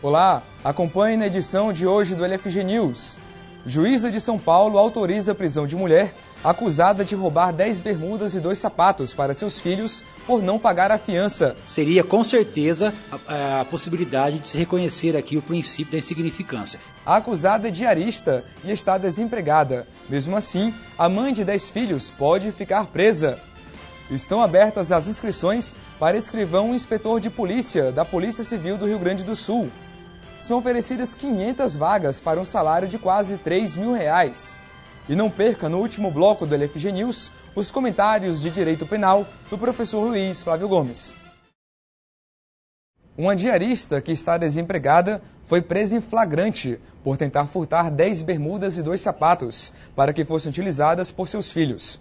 Olá, acompanhe na edição de hoje do LFG News. Juíza de São Paulo autoriza a prisão de mulher acusada de roubar 10 bermudas e 2 sapatos para seus filhos por não pagar a fiança. Seria com certeza a possibilidade de se reconhecer aqui o princípio da insignificância. A acusada é diarista e está desempregada. Mesmo assim, a mãe de 10 filhos pode ficar presa. Estão abertas as inscrições para escrivão inspetor de polícia da Polícia Civil do Rio Grande do Sul. São oferecidas 500 vagas para um salário de quase R$3 mil. E não perca no último bloco do LFG News os comentários de direito penal do professor Luiz Flávio Gomes. Uma diarista que está desempregada foi presa em flagrante por tentar furtar 10 bermudas e 2 sapatos para que fossem utilizadas por seus filhos.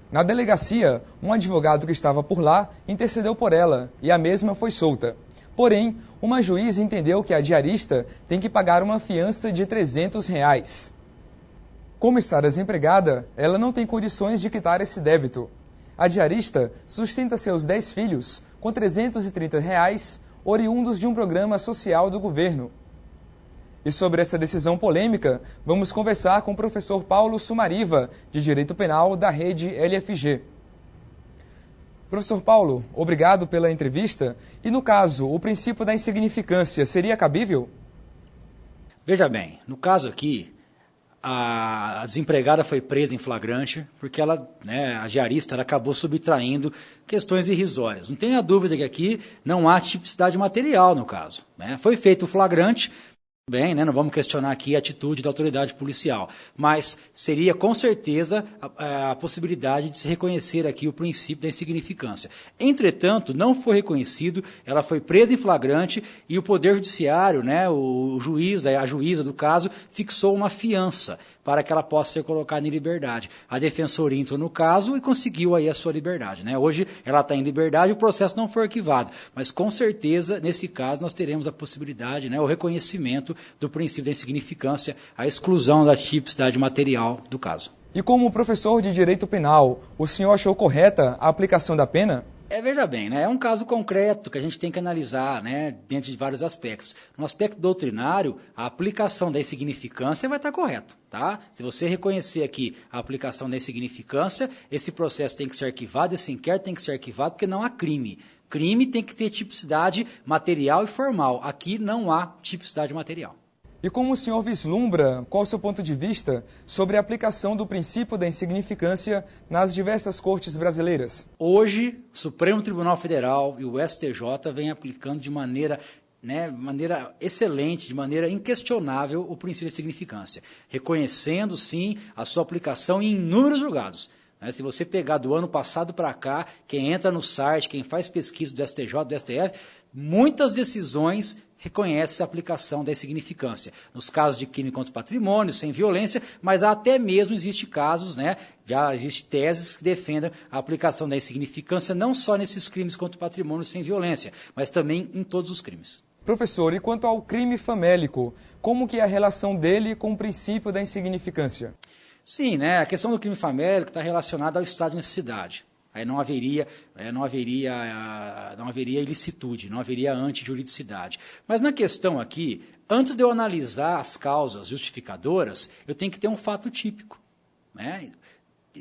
Na delegacia, um advogado que estava por lá intercedeu por ela e a mesma foi solta. Porém, uma juíza entendeu que a diarista tem que pagar uma fiança de R$300. Como está desempregada, ela não tem condições de quitar esse débito. A diarista sustenta seus 10 filhos com R$330, oriundos de um programa social do governo. E sobre essa decisão polêmica, vamos conversar com o professor Paulo Sumariva, de Direito Penal da rede LFG. Professor Paulo, obrigado pela entrevista. E no caso, o princípio da insignificância seria cabível? Veja bem, no caso aqui, a desempregada foi presa em flagrante porque ela, a diarista, ela acabou subtraindo questões irrisórias. Não tenha dúvida que aqui não há tipicidade material no caso. Foi feito o flagrante. Bem, não vamos questionar aqui a atitude da autoridade policial, mas seria com certeza a possibilidade de se reconhecer aqui o princípio da insignificância. Entretanto, não foi reconhecido, ela foi presa em flagrante e o Poder Judiciário, o juiz, a juíza do caso, fixou uma fiança para que ela possa ser colocada em liberdade. A defensoria entrou no caso e conseguiu aí a sua liberdade. Hoje ela está em liberdade e o processo não foi arquivado, mas com certeza, nesse caso, nós teremos a possibilidade, o reconhecimento do princípio da insignificância, a exclusão da tipicidade material do caso. E como professor de Direito Penal, o senhor achou correta a aplicação da pena? Veja bem, é um caso concreto que a gente tem que analisar dentro de vários aspectos. No aspecto doutrinário, a aplicação da insignificância vai estar correto. Tá? Se você reconhecer aqui a aplicação da insignificância, esse processo tem que ser arquivado, esse inquérito tem que ser arquivado, porque não há crime. Crime tem que ter tipicidade material e formal. Aqui não há tipicidade material. E como o senhor vislumbra, qual o seu ponto de vista sobre a aplicação do princípio da insignificância nas diversas cortes brasileiras? Hoje, o Supremo Tribunal Federal e o STJ vêm aplicando de maneira excelente, de maneira inquestionável o princípio da insignificância, reconhecendo, sim, a sua aplicação em inúmeros julgados. Se você pegar do ano passado para cá, quem entra no site, quem faz pesquisa do STJ, do STF, muitas decisões reconhecem a aplicação da insignificância. Nos casos de crime contra o patrimônio, sem violência, mas até mesmo existem casos, já existem teses que defendem a aplicação da insignificância não só nesses crimes contra o patrimônio sem violência, mas também em todos os crimes. Professor, e quanto ao crime famélico, como que é a relação dele com o princípio da insignificância? Sim, a questão do crime famélico está relacionada ao estado de necessidade. Aí não haveria ilicitude, não haveria antijuridicidade. Mas na questão aqui, antes de eu analisar as causas justificadoras, eu tenho que ter um fato típico.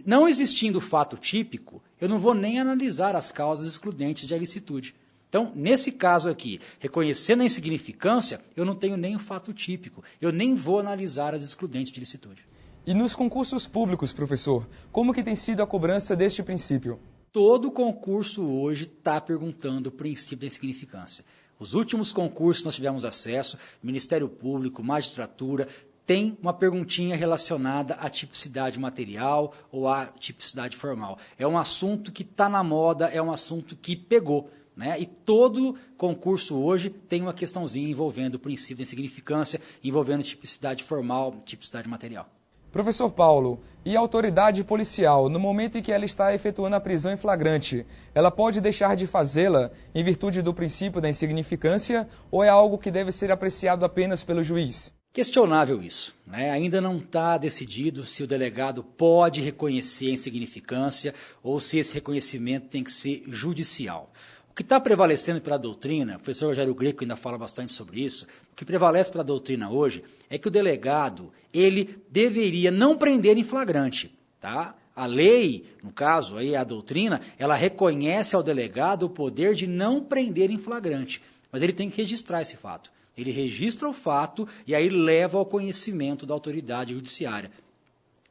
Não existindo fato típico, eu não vou nem analisar as causas excludentes de ilicitude. Então, nesse caso aqui, reconhecendo a insignificância, eu não tenho nem o fato típico, eu nem vou analisar as excludentes de ilicitude. E nos concursos públicos, professor, como que tem sido a cobrança deste princípio? Todo concurso hoje está perguntando o princípio da insignificância. Os últimos concursos que nós tivemos acesso, Ministério Público, Magistratura, tem uma perguntinha relacionada à tipicidade material ou à tipicidade formal. É um assunto que está na moda, é um assunto que pegou. E todo concurso hoje tem uma questãozinha envolvendo o princípio da insignificância, envolvendo tipicidade formal, tipicidade material. Professor Paulo, e a autoridade policial, no momento em que ela está efetuando a prisão em flagrante, ela pode deixar de fazê-la em virtude do princípio da insignificância ou é algo que deve ser apreciado apenas pelo juiz? Questionável isso. Ainda não está decidido se o delegado pode reconhecer a insignificância ou se esse reconhecimento tem que ser judicial. O que está prevalecendo pela doutrina, o professor Rogério Greco ainda fala bastante sobre isso, o que prevalece pela doutrina hoje é que o delegado, ele deveria não prender em flagrante, tá? A lei, no caso, aí a doutrina, ela reconhece ao delegado o poder de não prender em flagrante, mas ele tem que registrar esse fato. Ele registra o fato e aí leva ao conhecimento da autoridade judiciária.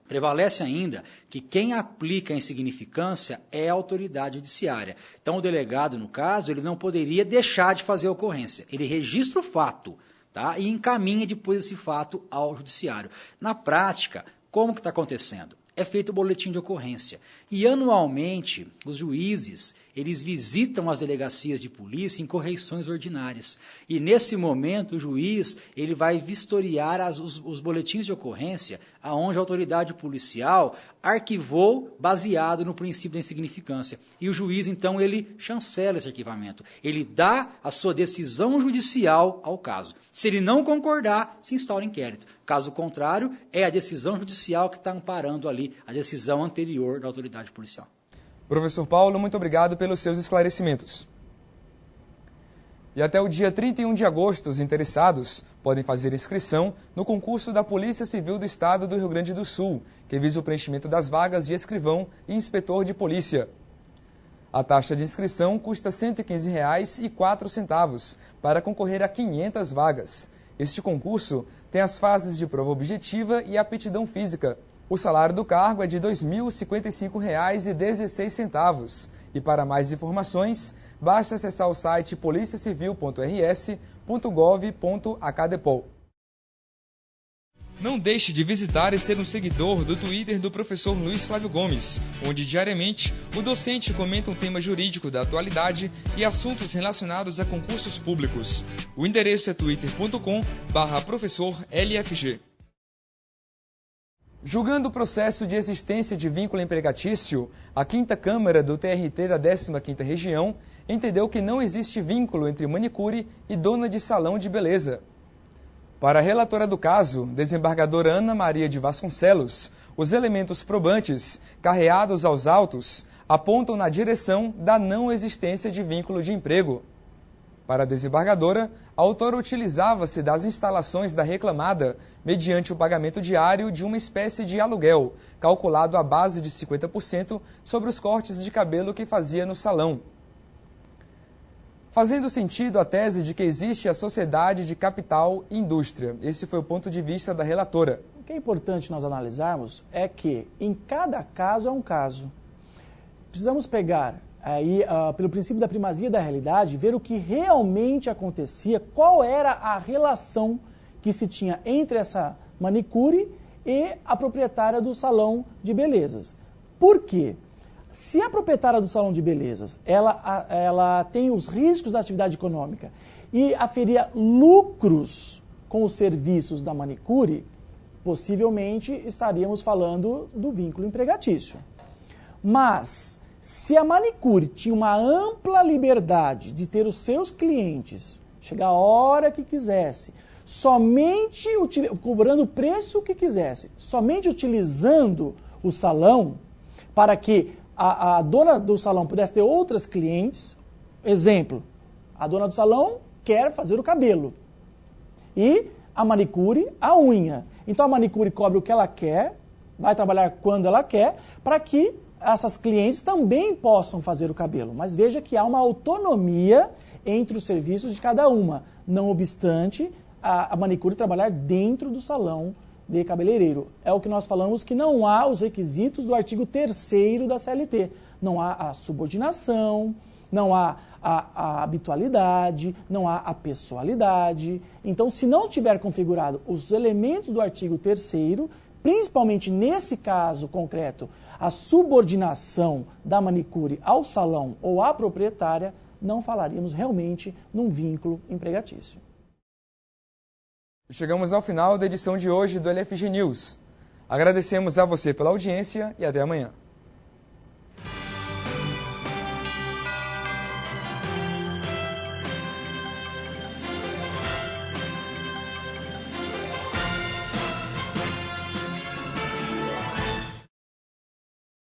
Prevalece ainda que quem aplica a insignificância é a autoridade judiciária. Então, o delegado, no caso, ele não poderia deixar de fazer a ocorrência. Ele registra o fato, tá? E encaminha depois esse fato ao judiciário. Na prática, como que está acontecendo? É feito o boletim de ocorrência. E, anualmente, os juízes, eles visitam as delegacias de polícia em correições ordinárias. E, nesse momento, o juiz ele vai vistoriar os boletins de ocorrência aonde a autoridade policial arquivou baseado no princípio da insignificância. E o juiz, então, ele chancela esse arquivamento. Ele dá a sua decisão judicial ao caso. Se ele não concordar, se instaura inquérito. Caso contrário, é a decisão judicial que está amparando ali a decisão anterior da autoridade policial. Professor Paulo, muito obrigado pelos seus esclarecimentos. E até o dia 31 de agosto, os interessados podem fazer inscrição no concurso da Polícia Civil do Estado do Rio Grande do Sul, que visa o preenchimento das vagas de escrivão e inspetor de polícia. A taxa de inscrição custa R$ 115,04 para concorrer a 500 vagas. Este concurso tem as fases de prova objetiva e aptidão física. O salário do cargo é de R$ 2.055,16. E para mais informações, basta acessar o site policiacivil.rs.gov.acadepol. Não deixe de visitar e ser um seguidor do Twitter do professor Luiz Flávio Gomes, onde diariamente o docente comenta um tema jurídico da atualidade e assuntos relacionados a concursos públicos. O endereço é twitter.com/professorLFG. Julgando o processo de existência de vínculo empregatício, a 5ª Câmara do TRT da 15ª Região entendeu que não existe vínculo entre manicure e dona de salão de beleza. Para a relatora do caso, desembargadora Ana Maria de Vasconcelos, os elementos probantes carreados aos autos apontam na direção da não existência de vínculo de emprego. Para a desembargadora, a autora utilizava-se das instalações da reclamada mediante o pagamento diário de uma espécie de aluguel, calculado à base de 50% sobre os cortes de cabelo que fazia no salão. Fazendo sentido a tese de que existe a sociedade de capital e indústria. Esse foi o ponto de vista da relatora. O que é importante nós analisarmos é que em cada caso é um caso. Precisamos pegar aí, pelo princípio da primazia da realidade, ver o que realmente acontecia, qual era a relação que se tinha entre essa manicure e a proprietária do salão de belezas. Por quê? Se a proprietária do salão de belezas, ela tem os riscos da atividade econômica e aferia lucros com os serviços da manicure, possivelmente estaríamos falando do vínculo empregatício. Mas, se a manicure tinha uma ampla liberdade de ter os seus clientes, chegar a hora que quisesse, somente cobrando o preço que quisesse, somente utilizando o salão para que a dona do salão pudesse ter outras clientes. Exemplo, a dona do salão quer fazer o cabelo e a manicure a unha. Então a manicure cobra o que ela quer, vai trabalhar quando ela quer, para que essas clientes também possam fazer o cabelo. Mas veja que há uma autonomia entre os serviços de cada uma, não obstante a manicure trabalhar dentro do salão de cabeleireiro. É o que nós falamos que não há os requisitos do artigo 3º da CLT. Não há a subordinação, não há a habitualidade, não há a pessoalidade. Então, se não tiver configurado os elementos do artigo 3º, principalmente nesse caso concreto, a subordinação da manicure ao salão ou à proprietária, não falaríamos realmente num vínculo empregatício. Chegamos ao final da edição de hoje do LFG News. Agradecemos a você pela audiência e até amanhã.